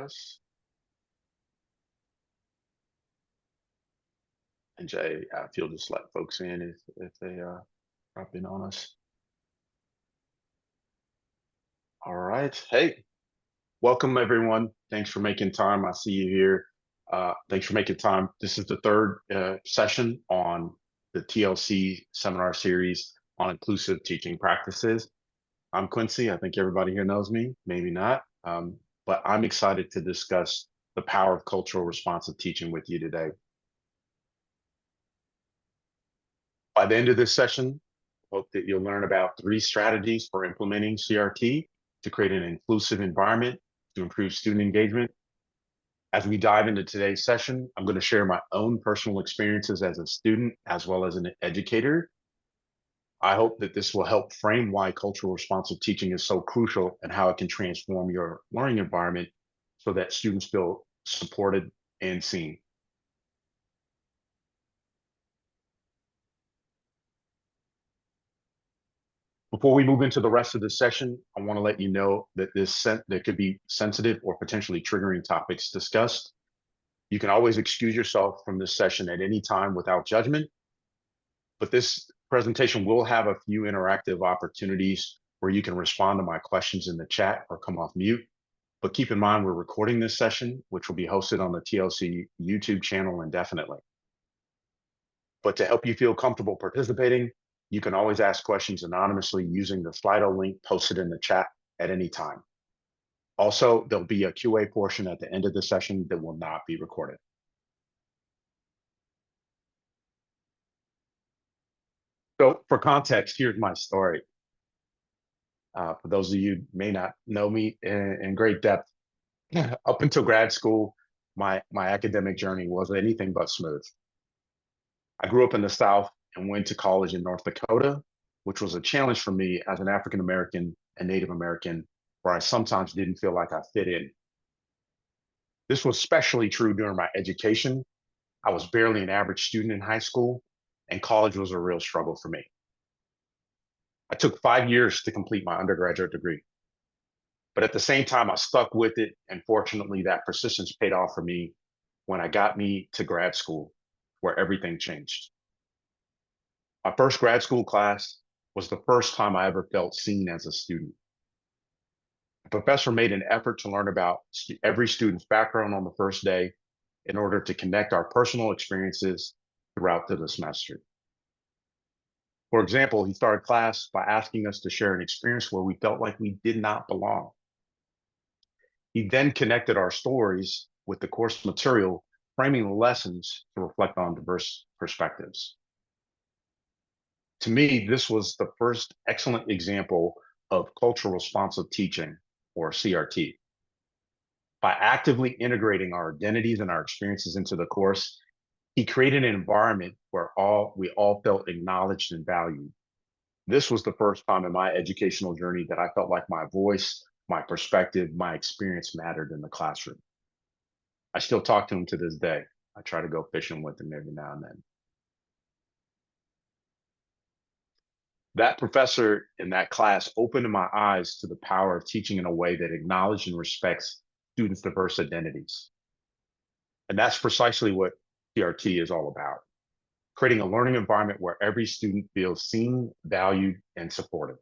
us. And Jay, if you'll just let folks in if they drop in on us. All right. Hey, welcome everyone. Thanks for making time. I see you here. Thanks for making time. This is the third session on the TLC Seminar Series on inclusive teaching practices. I'm Quincy. I think everybody here knows me, maybe not. But I'm excited to discuss the power of cultural responsive teaching with you today. By the end of this session, I hope that you'll learn about 3 strategies for implementing CRT to create an inclusive environment to improve student engagement. As we dive into today's session, I'm going to share my own personal experiences as a student as well as an educator. I hope that this will help frame why cultural responsive teaching is so crucial and how it can transform your learning environment so that students feel supported and seen. Before we move into the rest of the session, I want to let you know that there could be sensitive or potentially triggering topics discussed. You can always excuse yourself from this session at any time without judgment, but this presentation will have a few interactive opportunities where you can respond to my questions in the chat or come off mute. But keep in mind, we're recording this session, which will be hosted on the TLC YouTube channel indefinitely. But to help you feel comfortable participating, you can always ask questions anonymously using the Slido link posted in the chat at any time. Also, there'll be a QA portion at the end of the session that will not be recorded. So for context, here's my story. For those of you who may not know me in great depth, up until grad school, my academic journey was anything but smooth. I grew up in the South and went to college in North Dakota, which was a challenge for me as an African American and Native American, where I sometimes didn't feel like I fit in. This was especially true during my education. I was barely an average student in high school, and college was a real struggle for me. I took 5 years to complete my undergraduate degree. But at the same time, I stuck with it, and fortunately, that persistence paid off for me when I got me to grad school, where everything changed. My first grad school class was the first time I ever felt seen as a student. The professor made an effort to learn about every student's background on the first day in order to connect our personal experiences throughout the semester. For example, he started class by asking us to share an experience where we felt like we did not belong. He then connected our stories with the course material, framing the lessons to reflect on diverse perspectives. To me, this was the first excellent example of cultural responsive teaching, or CRT. By actively integrating our identities and our experiences into the course, he created an environment where we all felt acknowledged and valued. This was the first time in my educational journey that I felt like my voice, my perspective, my experience mattered in the classroom. I still talk to him to this day. I try to go fishing with him every now and then. That professor in that class opened my eyes to the power of teaching in a way that acknowledged and respects students' diverse identities. And that's precisely what CRT is all about, creating a learning environment where every student feels seen, valued, and supported.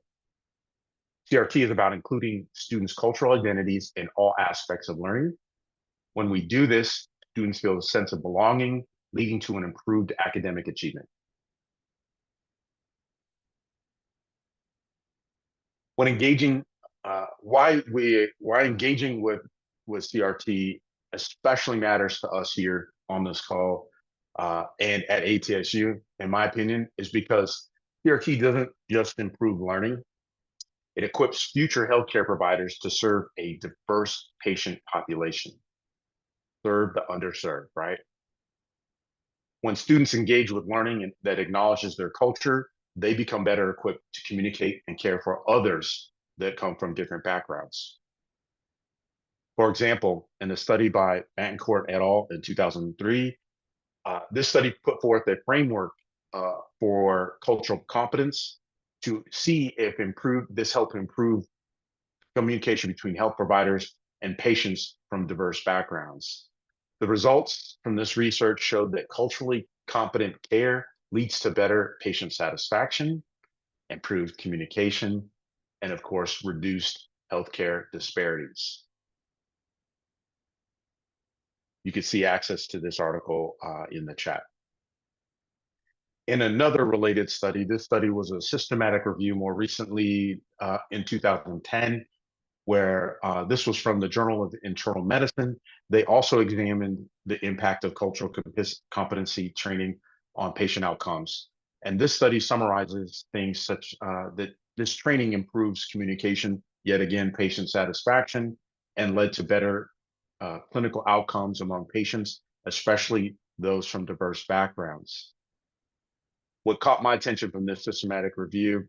CRT is about including students' cultural identities in all aspects of learning. When we do this, students feel a sense of belonging, leading to an improved academic achievement. When engaging, why engaging with CRT especially matters to us here on this call and at ATSU, in my opinion, is because CRT doesn't just improve learning, it equips future healthcare providers to serve a diverse patient population, serve the underserved, right? When students engage with learning that acknowledges their culture, they become better equipped to communicate and care for others that come from different backgrounds. For example, in a study by Bancourt et al. In 2003, this study put forth a framework for cultural competence to see if this helped improve communication between health providers and patients from diverse backgrounds. The results from this research showed that culturally competent care leads to better patient satisfaction, improved communication, and of course, reduced healthcare disparities. You can see access to this article in the chat. In another related study, this study was a systematic review more recently in 2010, where this was from the Journal of Internal Medicine. They also examined the impact of cultural competency training on patient outcomes. And this study summarizes things such that this training improves communication, yet again, patient satisfaction, and led to better clinical outcomes among patients, especially those from diverse backgrounds. What caught my attention from this systematic review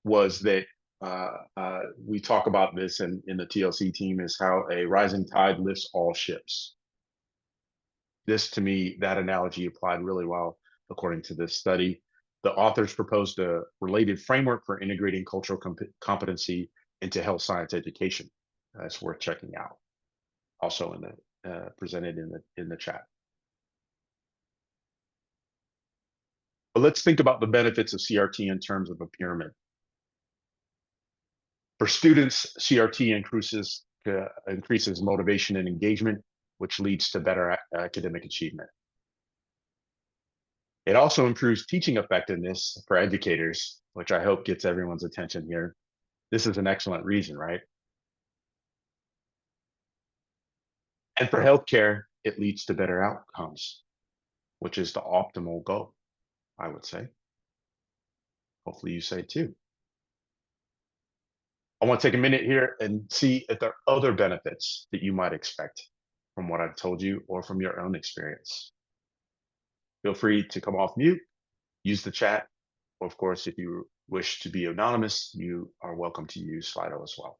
was that we talk about this in the TLC team is how a rising tide lifts all ships. This, to me, that analogy applied really well, according to this study. The authors proposed a related framework for integrating cultural competency into health science education. That's worth checking out. Also in the presented in the chat. But let's think about the benefits of CRT in terms of a pyramid. For students, CRT increases motivation and engagement, which leads to better academic achievement. It also improves teaching effectiveness for educators, which I hope gets everyone's attention here. This is an excellent reason, right? And for healthcare, it leads to better outcomes, which is the optimal goal, I would say. Hopefully you say too. I want to take a minute here and see if there are other benefits that you might expect from what I've told you or from your own experience. Feel free to come off mute, use the chat, or of course, if you wish to be anonymous, you are welcome to use Slido as well.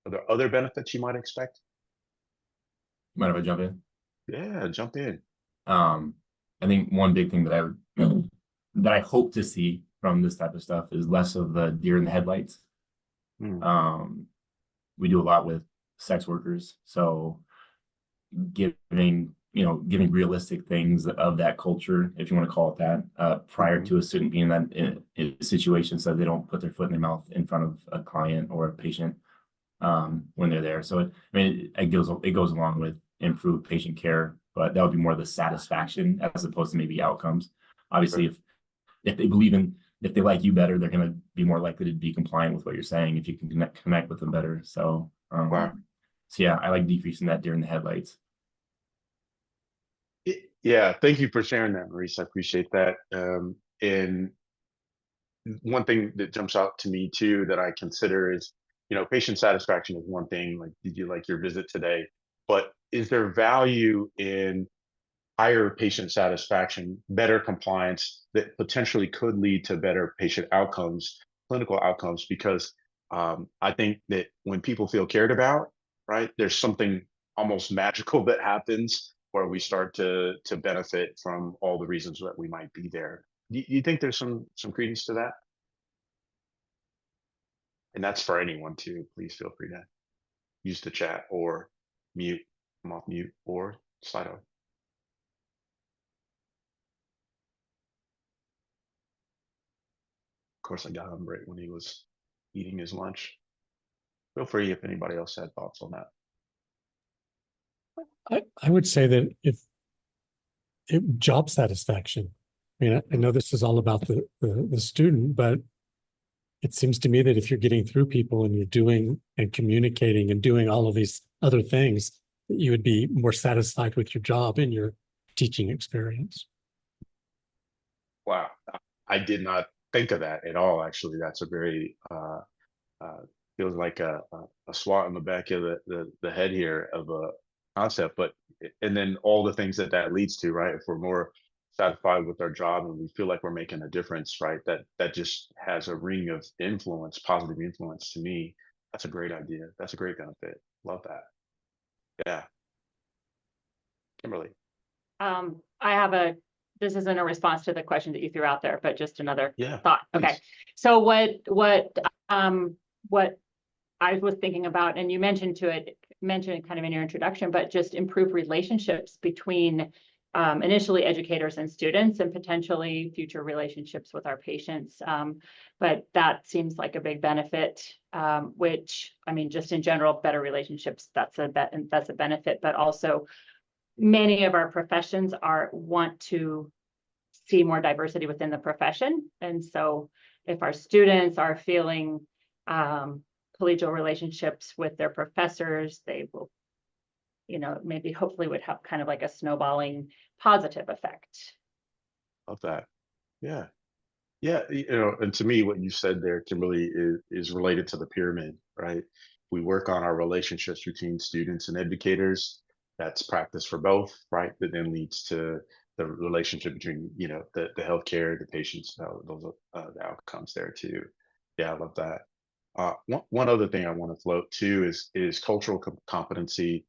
Are there other benefits you might expect? Mind if I jump in? Yeah, jump in. I think one big thing that I would that I hope to see from this type of stuff is less of the deer in the headlights. We do a lot with sex workers, so giving realistic things of that culture, if you want to call it that, prior to a student being in a situation, so they don't put their foot in their mouth in front of a client or a patient when they're there. So it goes along with improved patient care, but that would be more the satisfaction as opposed to maybe outcomes. Obviously, if they believe in, if they like you better, they're going to be more likely to be compliant with what you're saying if you can connect with them better. So, so yeah, I like decreasing that deer in the headlights. Yeah, thank you for sharing that, Maurice. I appreciate that. And one thing that jumps out to me too that I consider is, patient satisfaction is one thing. Like, did you like your visit today? But is there value in higher patient satisfaction, better compliance that potentially could lead to better patient outcomes, clinical outcomes? Because I think that when people feel cared about, right, there's something almost magical that happens where we start to benefit from all the reasons that we might be there. Do you think there's some credence to that? And that's for anyone too. Please feel free to use the chat or mute, come off mute, or Slido. Of course, I got him right when he was eating his lunch. Feel free if anybody else had thoughts on that. I would say that if job satisfaction, I know this is all about the student, but it seems to me that if you're getting through people and you're doing and communicating and doing all of these other things, you would be more satisfied with your job and your teaching experience. Wow, I did not think of that at all. Actually, that's a very feels like a swat in the back of the head here of a concept. But and then all the things that leads to, right? If we're more satisfied with our job and we feel like we're making a difference, right? That just has a ring of influence, positive influence to me. That's a great idea. That's a great benefit. Love that. Yeah. Kimberly. This isn't a response to the question that you threw out there, but just another Yeah, thought. please. Okay. So what I was thinking about, and you mentioned it kind of in your introduction, but just improve relationships between initially educators and students, and potentially future relationships with our patients. But that seems like a big benefit, which, I mean, just in general, better relationships, that's a benefit, but also many of our professions want to see more diversity within the profession. And so if our students are feeling collegial relationships with their professors, they will, maybe hopefully would have kind of like a snowballing positive effect. Love that. Yeah. Yeah. And to me, what you said there, Kimberly, is related to the pyramid, right? We work on our relationships between students and educators. That's practice for both, right? That then leads to the relationship between, the healthcare, the patients, those the outcomes there too. Yeah, I love that. One other thing I want to float too is cultural competency.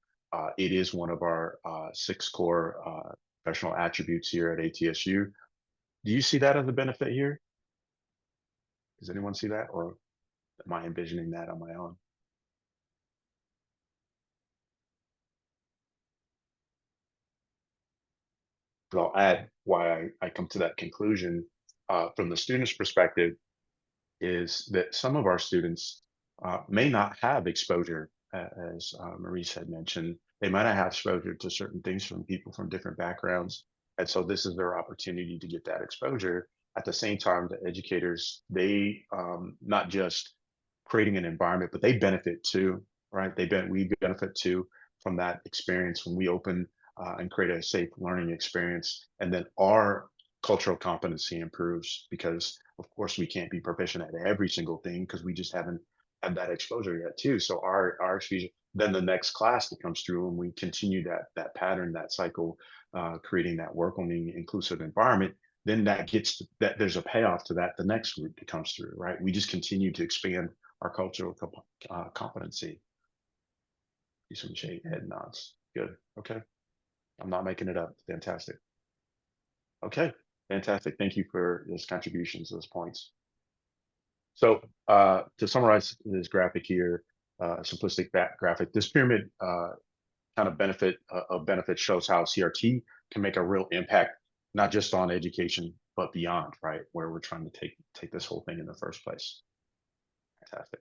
It is one of our 6 core professional attributes here at ATSU. Do you see that as a benefit here? Does anyone see that, or am I envisioning that on my own? But I'll add why I come to that conclusion from the student's perspective is that some of our students may not have exposure, as Maurice had mentioned. They might not have exposure to certain things from people from different backgrounds. And so this is their opportunity to get that exposure. At the same time, the educators, they not just creating an environment, but they benefit too, right? We benefit too from that experience when we open and create a safe learning experience. And then our cultural competency improves because of course we can't be proficient at every single thing because we just haven't had that exposure yet too. So our exposure, then the next class that comes through and we continue that pattern, that cycle, creating that welcoming, inclusive environment, then that gets that there's a payoff to that the next group that comes through, right? We just continue to expand our cultural competency. Some shade head nods. Good. Okay. I'm not making it up. Fantastic. Okay. Fantastic. Thank you for those contributions, those points. So to summarize this graphic here, simplistic graphic, this pyramid kind of benefit shows how CRT can make a real impact, not just on education, but beyond, right? Where we're trying to take this whole thing in the first place. Fantastic.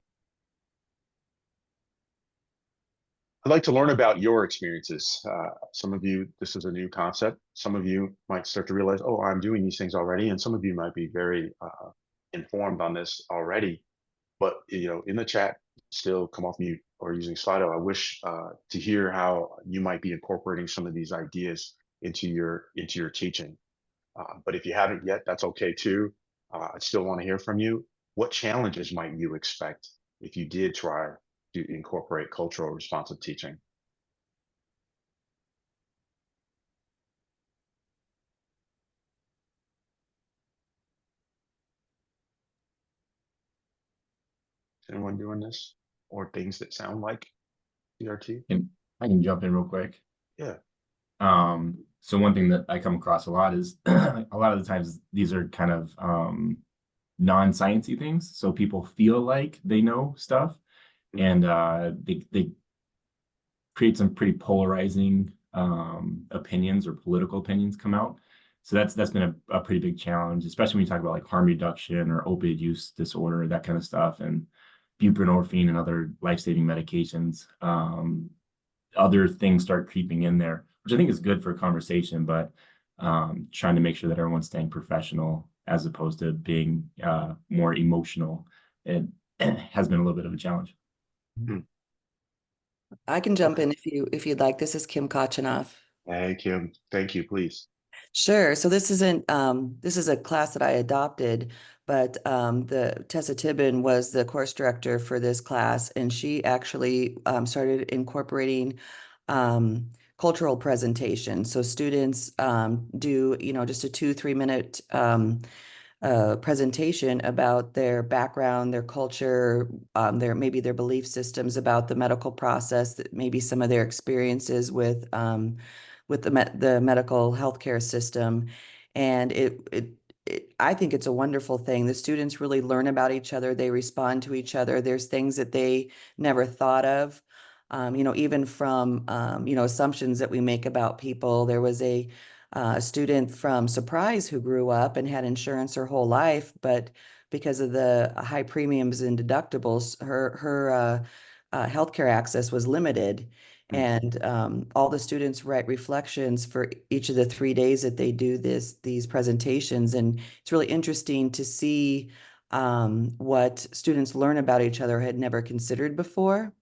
I'd like to learn about your experiences. Some of you, this is a new concept. Some of you might start to realize, oh, I'm doing these things already. And some of you might be very informed on this already. But, in the chat, still come off mute or using Slido. I wish to hear how you might be incorporating some of these ideas into your teaching. But if you haven't yet, that's okay too. I still want to hear from you. What challenges might you expect if you did try to incorporate cultural responsive teaching? Is anyone doing this or things that sound like CRT? And I can jump in real quick. Yeah. So one thing that I come across a lot is a lot of the times these are kind of non-sciencey things. So people feel like they know stuff, and they create some pretty polarizing opinions or political opinions come out. So that's been a pretty big challenge, especially when you talk about like harm reduction or opioid use disorder, that kind of stuff, and buprenorphine and other life-saving medications. Other things start creeping in there, which I think is good for a conversation, but trying to make sure that everyone's staying professional as opposed to being more emotional, it has been a little bit of a challenge. I can jump in if you'd like. This is Kim Kochinoff. Hey, Kim. Thank you, please. Sure. So this isn't this is a class that I adopted, but the Tessa Tibbin was the course director for this class, and she actually started incorporating cultural presentation. So students do, just a 2-3 minute presentation about their background, their culture, maybe their belief systems about the medical process, maybe some of their experiences with the medical healthcare system, and I think it's a wonderful thing. The students really learn about each other. They respond to each other. There's things that they never thought of. Even from, assumptions that we make about people. There was a student from Surprise who grew up and had insurance her whole life, but because of the high premiums and deductibles, her healthcare access was limited. Mm. And all the students write reflections for each of the 3 days that they do these presentations. And it's really interesting to see what students learn about each other had never considered before.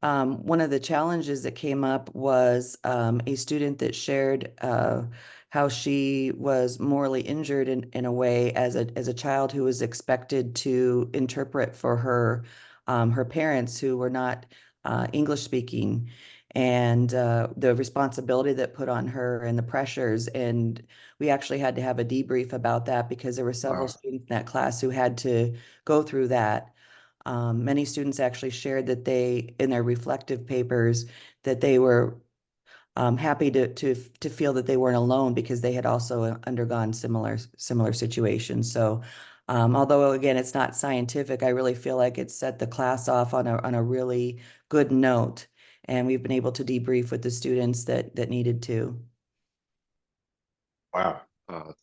One of the challenges that came up was a student that shared how she was morally injured in a way as a child who was expected to interpret for her parents who were not English speaking, and the responsibility that put on her and the pressures. And we actually had to have a debrief about that because there were several Wow. students in that class who had to go through that. Many students actually shared that in their reflective papers, that they were happy to feel that they weren't alone because they had also undergone similar situations. So, although again, it's not scientific, I really feel like it set the class off on a really good note, and we've been able to debrief with the students that needed to. Wow.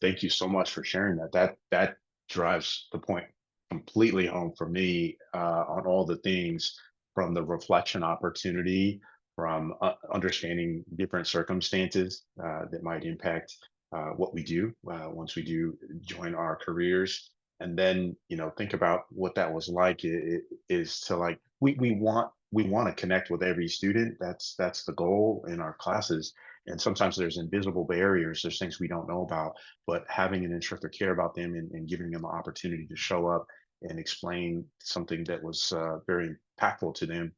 Thank you so much for sharing that. That drives the point completely home for me on all the things from the reflection opportunity, from understanding different circumstances that might impact what we do once we do join our careers. And then, think about what that was like. It is to like we want to connect with every student. That's the goal in our classes, and sometimes there's invisible barriers, there's things we don't know about, but having an instructor care about them and giving them an opportunity to show up and explain something that was very impactful to them,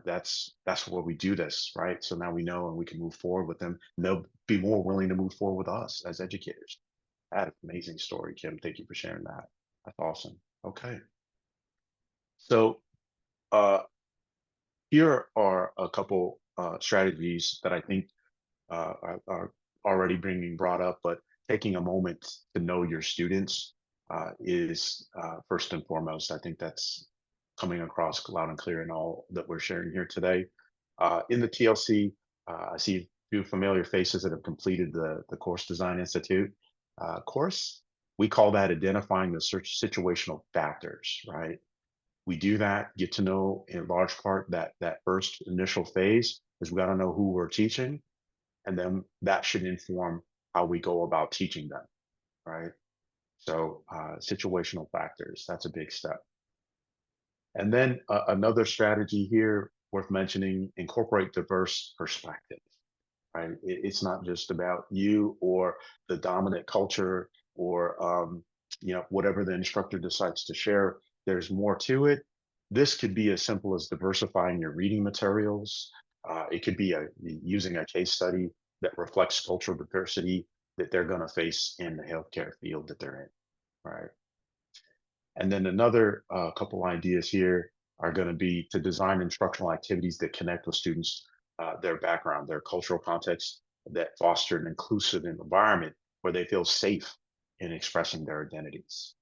that's where we do this, right? So now we know and we can move forward with them, and they'll be more willing to move forward with us as educators. That amazing story, Kim. Thank you for sharing that. That's awesome. Okay. So uh, here are a couple strategies that I think are already being brought up, but taking a moment to know your students is first and foremost. I think that's coming across loud and clear in all that we're sharing here today. In the TLC, I see a few familiar faces that have completed the Course Design Institute course. We call that identifying the situational factors, right? We do that, get to know in large part that first initial phase is we got to know who we're teaching, and then that should inform how we go about teaching them, right? So situational factors, that's a big step. And then another strategy here worth mentioning, incorporate diverse perspectives, right? It's not just about you or the dominant culture or whatever the instructor decides to share. There's more to it. This could be as simple as diversifying your reading materials. It could be using a case study that reflects cultural diversity that they're going to face in the healthcare field that they're in, right? And then another couple ideas here are going to be to design instructional activities that connect with students, their background, their cultural context, that foster an inclusive environment where they feel safe in expressing their identities.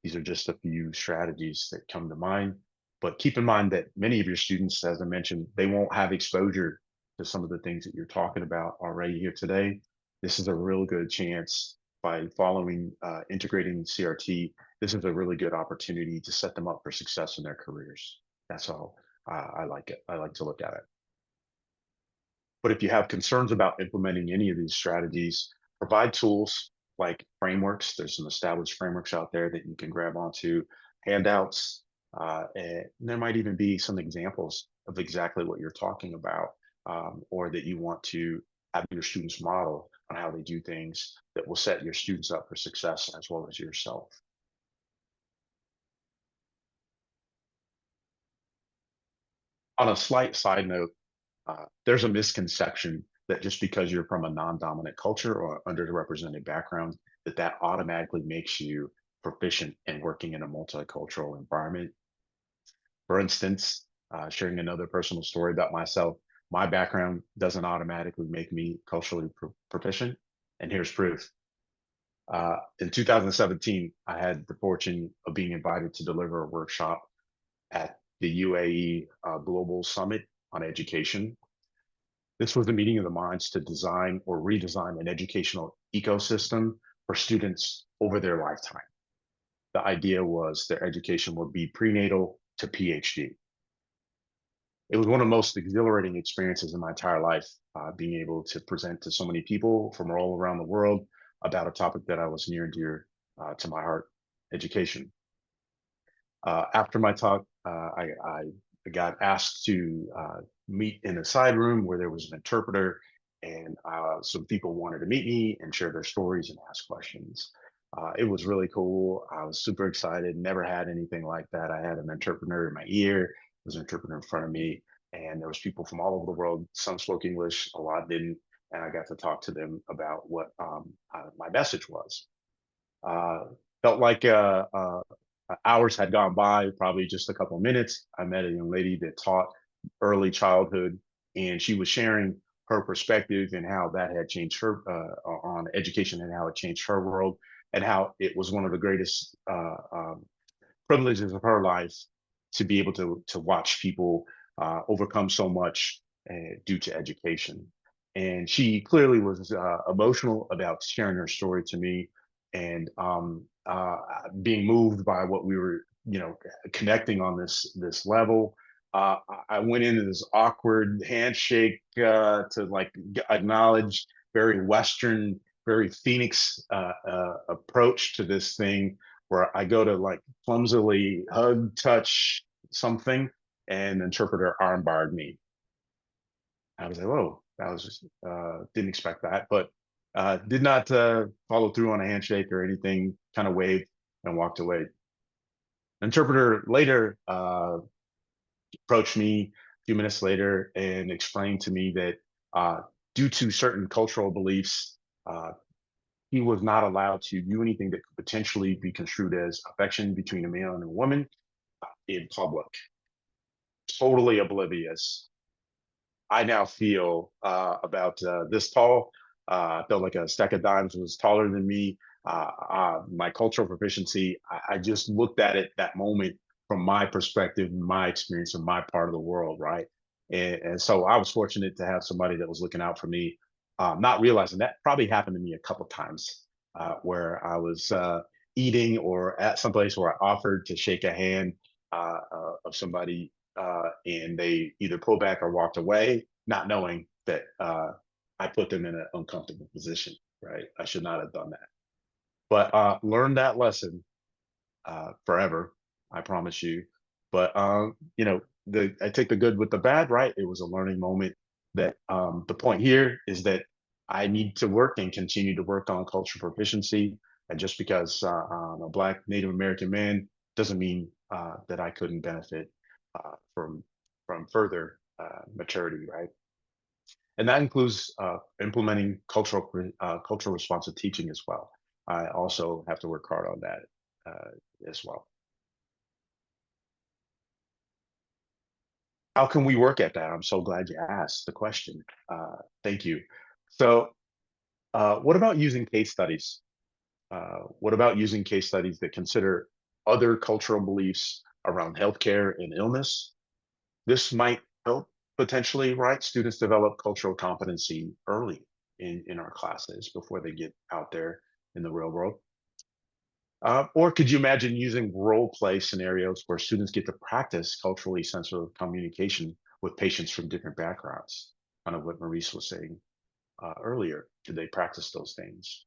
These are just a few strategies that come to mind, but keep in mind that many of your students, as I mentioned, they won't have exposure to some of the things that you're talking about already here today. This is a real good chance by following, integrating CRT. This is a really good opportunity to set them up for success in their careers. That's all. I like it. I like to look at it. But if you have concerns about implementing any of these strategies, provide tools like frameworks. There's some established frameworks out there that you can grab onto, handouts, and there might even be some examples of exactly what you're talking about, or that you want to have your students model on how they do things that will set your students up for success as well as yourself. On a slight side note, there's a misconception that just because you're from a non-dominant culture or underrepresented background, that automatically makes you proficient in working in a multicultural environment. For instance, sharing another personal story about myself, my background doesn't automatically make me culturally proficient. And here's proof. In 2017, I had the fortune of being invited to deliver a workshop at the UAE Global Summit on Education. This was a meeting of the minds to design or redesign an educational ecosystem for students over their lifetime. The idea was their education would be prenatal to PhD. It was one of the most exhilarating experiences in my entire life, being able to present to so many people from all around the world about a topic that I was near and dear to my heart, education. After my talk, I got asked to meet in a side room where there was an interpreter, and some people wanted to meet me and share their stories and ask questions. It was really cool. I was super excited. Never had anything like that. I had an interpreter in my ear. There was an interpreter in front of me, and there was people from all over the world. Some spoke English, a lot didn't, and I got to talk to them about what my message was. Felt like hours had gone by, probably just a couple of minutes. I met a young lady that taught early childhood, and she was sharing her perspective and how that had changed her on education and how it changed her world, and how it was one of the greatest privileges of her life to be able to watch people overcome so much due to education. And she clearly was emotional about sharing her story to me, and being moved by what we were, connecting on this level. I went into this awkward handshake to like acknowledge very Western, very Phoenix approach to this thing, where I go to like clumsily hug, touch something, and the interpreter armbarred me. I was like, whoa, that was just, didn't expect that, but did not follow through on a handshake or anything, kind of waved and walked away. The interpreter later approached me a few minutes later and explained to me that due to certain cultural beliefs, he was not allowed to do anything that could potentially be construed as affection between a male and a woman in public. Totally oblivious. I now feel about this tall. I felt like a stack of dimes was taller than me. My cultural proficiency, I just looked at it that moment from my perspective, my experience in my part of the world, right? And so I was fortunate to have somebody that was looking out for me, not realizing that probably happened to me a couple times where I was eating or at some place where I offered to shake a hand of somebody and they either pulled back or walked away, not knowing that I put them in an uncomfortable position, right? I should not have done that. But learn that lesson forever, I promise you. But I take the good with the bad, right? It was a learning moment. That the point here is that I need to work and continue to work on cultural proficiency. And just because I'm a Black Native American man doesn't mean that I couldn't benefit from further maturity, right? And that includes implementing cultural responsive teaching as well. I also have to work hard on that as well. How can we work at that? I'm so glad you asked the question. Thank you. So, what about using case studies? What about using case studies that consider other cultural beliefs around healthcare and illness? This might help potentially, right? Students develop cultural competency early in our classes before they get out there in the real world. Or could you imagine using role play scenarios where students get to practice culturally sensitive communication with patients from different backgrounds? Kind of what Maurice was saying earlier. Do they practice those things?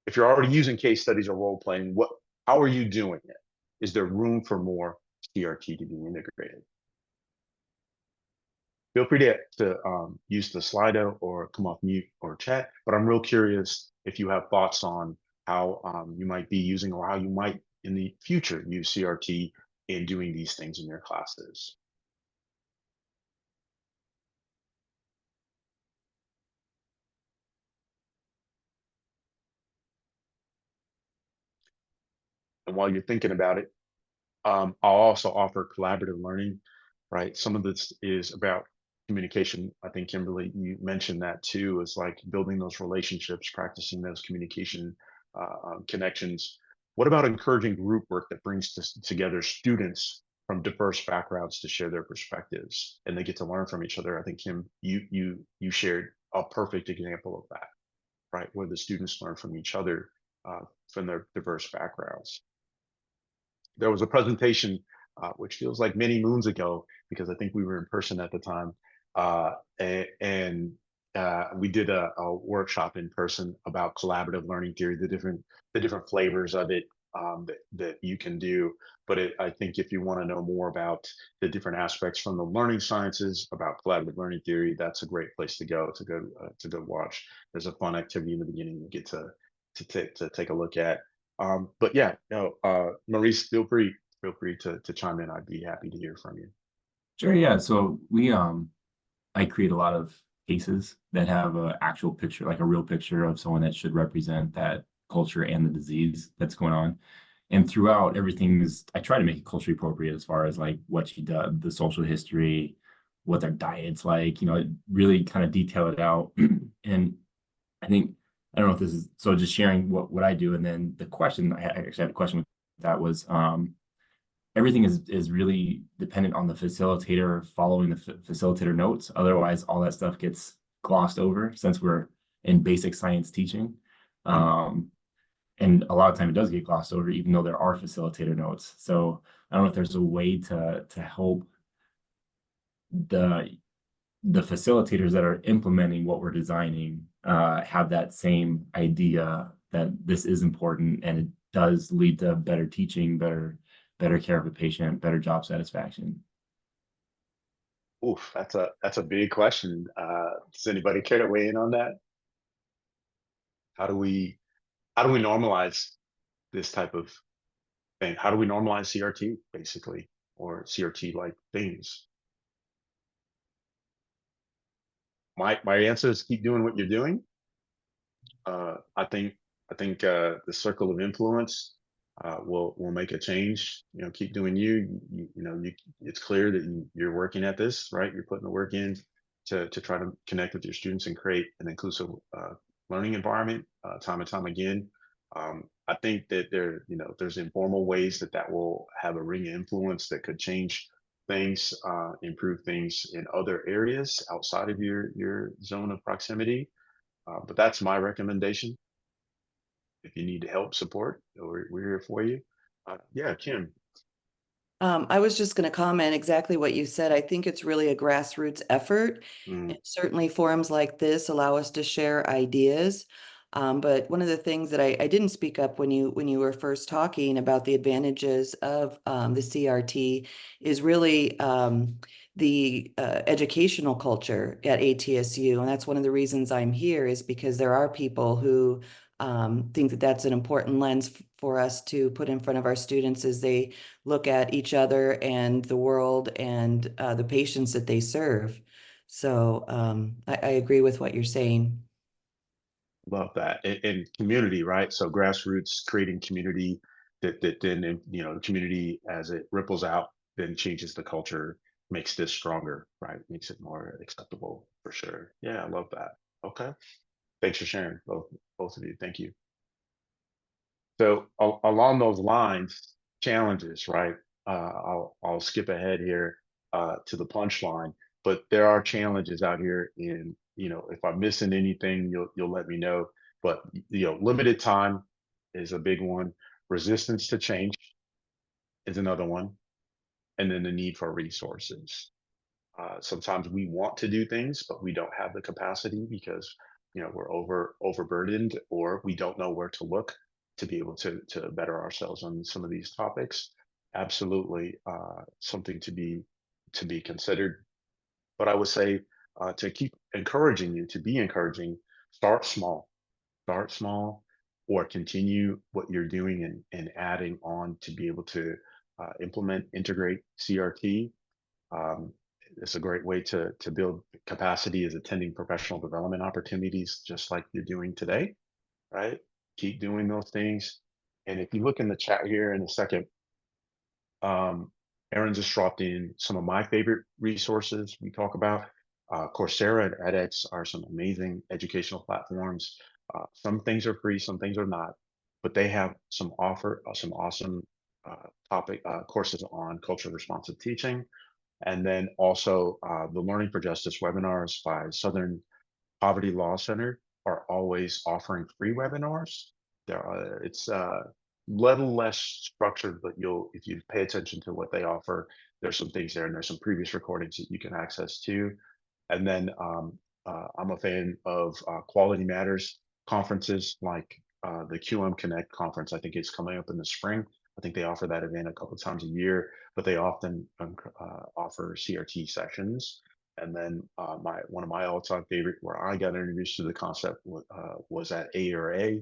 If you're already using case studies or role playing, how are you doing it? Is there room for more CRT to be integrated? Feel free to use the Slido or come off mute or chat, but I'm real curious if you have thoughts on how you might be using or how you might in the future use CRT in doing these things in your classes. And while you're thinking about it, I'll also offer collaborative learning, right? Some of this is about communication. I think Kimberly, you mentioned that too, is like building those relationships, practicing those communication connections. What about encouraging group work that brings together students from diverse backgrounds to share their perspectives, and they get to learn from each other? I think Kim, you shared a perfect example of that, right? Where the students learn from each other, from their diverse backgrounds. There was a presentation, which feels like many moons ago, because I think we were in person at the time, and we did a workshop in person about collaborative learning theory, the different flavors of it, that you can do. But I think if you want to know more about the different aspects from the learning sciences about collaborative learning theory, that's a great place to go to go watch. There's a fun activity in the beginning you get to take a look at. But yeah, no, Maurice, feel free to chime in. I'd be happy to hear from you. Sure, yeah. So I create a lot of cases that have an actual picture, like a real picture of someone that should represent that culture and the disease that's going on. And throughout, I try to make it culturally appropriate as far as like what she does, the social history, what their diet's like, really kind of detail it out. And I think, I don't know if this is, so just sharing what I do. And then the question, I actually had a question with that was, everything is really dependent on the facilitator following the facilitator notes. Otherwise, all that stuff gets glossed over since we're in basic science teaching. And a lot of time it does get glossed over, even though there are facilitator notes. So I don't know if there's a way to help the facilitators that are implementing what we're designing have that same idea that this is important and it does lead to better teaching, better care of the patient, better job satisfaction. Oof, that's a big question. Does anybody care to weigh in on that? How do we normalize this type of thing? How do we normalize CRT basically, or CRT like things? My answer is keep doing what you're doing. I think the circle of influence will make a change. Keep doing it's clear that you're working at this, right? You're putting the work in to try to connect with your students and create an inclusive learning environment time and time again. I think that there's informal ways that will have a ring of influence that could change things, improve things in other areas outside of your zone of proximity. But that's my recommendation. If you need help, support, we're here for you. Yeah, Kim. I was just going to comment exactly what you said. I think it's really a grassroots effort. Mm, And certainly forums like this allow us to share ideas. But one of the things that I didn't speak up when you were first talking about the advantages of the CRT is really the educational culture at ATSU. And that's one of the reasons I'm here, is because there are people who think that that's an important lens for us to put in front of our students as they look at each other and the world and the patients that they serve. So I agree with what you're saying. love that. And community, right? So grassroots, creating community that then, the community as it ripples out, then changes the culture, makes this stronger, right? Makes it more acceptable for sure. Yeah, I love that. Okay. Thanks for sharing, both of you. Thank you. So along those lines, challenges, right? I'll skip ahead here to the punchline, but there are challenges out here. If I'm missing anything, you'll let me know. But limited time is a big one. Resistance to change is another one, and then the need for resources. Sometimes we want to do things, but we don't have the capacity because we're overburdened, or we don't know where to look to be able to better ourselves on some of these topics. Absolutely, something to be considered. But I would say to keep encouraging you to be encouraging. Start small, or continue what you're doing and adding on to be able to integrate CRT. um, it's a great way to build capacity, is attending professional development opportunities, just like you're doing today, right? Keep doing those things. And if you look in the chat here in a second, um, Aaron just dropped in some of my favorite resources we talk about. Coursera and edX are some amazing educational platforms. Some things are free, some things are not, but they have some awesome courses on culturally responsive teaching. And then also the Learning for Justice webinars by Southern Poverty Law Center are always offering free webinars. It's a little less structured, but if you pay attention to what they offer, there's some things there, and there's some previous recordings that you can access too. And then I'm a fan of Quality Matters conferences, like the QM Connect conference. I think it's coming up in the spring. I think they offer that event a couple of times a year, but they often offer CRT sessions. And then one of my all-time favorite, where I got introduced to the concept, was at ARA.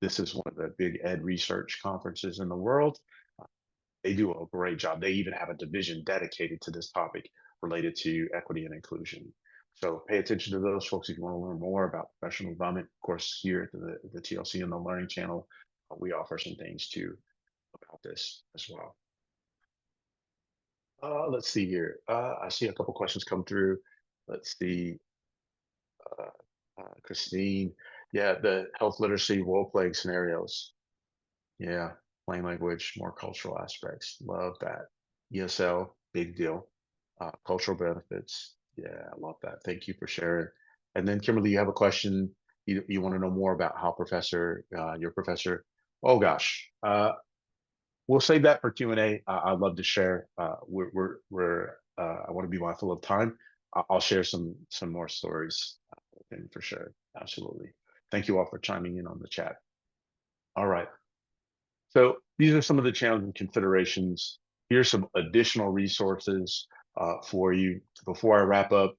This is one of the big ed research conferences in the world. They do a great job. They even have a division dedicated to this topic related to equity and inclusion. So pay attention to those folks if you want to learn more about professional development. Of course, here at the TLC and the Learning Channel, we offer some things too about this as well. Let's see here. I see a couple questions come through. Let's see. Christine, yeah, the health literacy role-playing scenarios. Yeah, plain language, more cultural aspects. Love that. ESL, big deal. Cultural benefits. Yeah, I love that. Thank you for sharing. And then Kimberly, you have a question. You want to know more about how your professor. Oh gosh, we'll save that for Q&A. I'd love to share. I want to be mindful of time. I'll share some more stories for sure. Absolutely. Thank you all for chiming in on the chat. All right. So these are some of the challenging considerations. Here's some additional resources for you. Before I wrap up,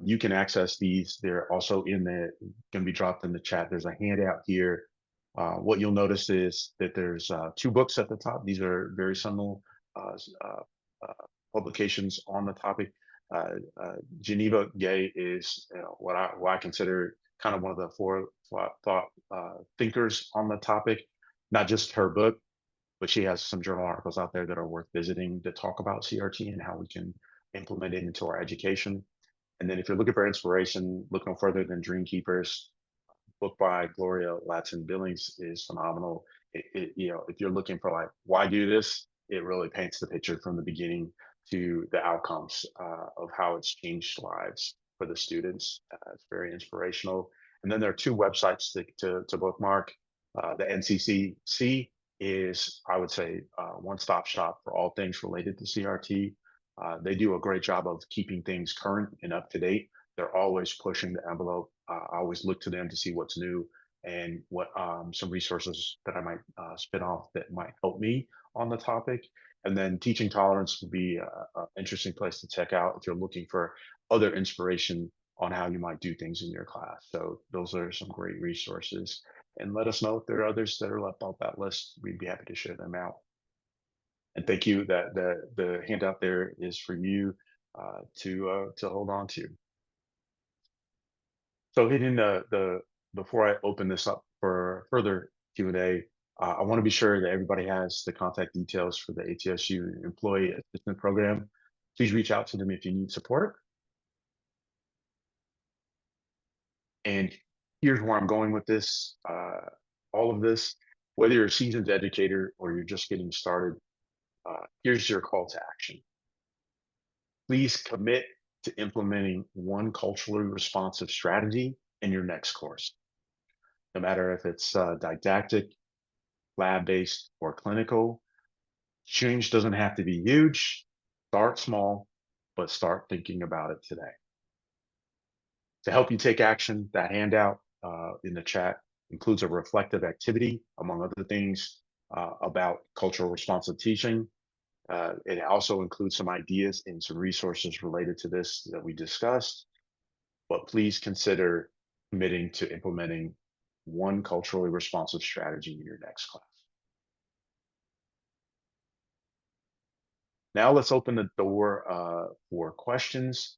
you can access these. They're also going to be dropped in the chat. There's a handout here. What you'll notice is that there's 2 books at the top. These are very seminal publications on the topic. Geneva Gay is what I consider kind of one of the forethought thinkers on the topic. Not just her book, but she has some journal articles out there that are worth visiting that talk about CRT and how we can implement it into our education. And then if you're looking for inspiration, look no further than Dream Keepers. Book by Gloria Ladson Billings is phenomenal. If you're looking for like, why do this? It really paints the picture from the beginning to the outcomes of how it's changed lives for the students. It's very inspirational. And then there are 2 websites to bookmark. The NCCC is, I would say, one-stop shop for all things related to CRT. They do a great job of keeping things current and up to date. They're always pushing the envelope. I always look to them to see what's new and what some resources that I might spin off that might help me on the topic. And then Teaching Tolerance would be an interesting place to check out if you're looking for other inspiration on how you might do things in your class. So those are some great resources. And let us know if there are others that are left off that list. We'd be happy to share them out. And thank you. That the handout there is for you to hold on to. So hitting before I open this up for further Q&A, I want to be sure that everybody has the contact details for the ATSU Employee Assistance Program. Please reach out to them if you need support. And here's where I'm going with this. All of this, whether you're a seasoned educator or you're just getting started, here's your call to action. Please commit to implementing one culturally responsive strategy in your next course. No matter if it's didactic, lab-based, or clinical, change doesn't have to be huge. Start small, but start thinking about it today. To help you take action, that handout in the chat includes a reflective activity, among other things, about cultural responsive teaching. It also includes some ideas and some resources related to this that we discussed, but please consider committing to implementing one culturally responsive strategy in your next class. Now let's open the door for questions.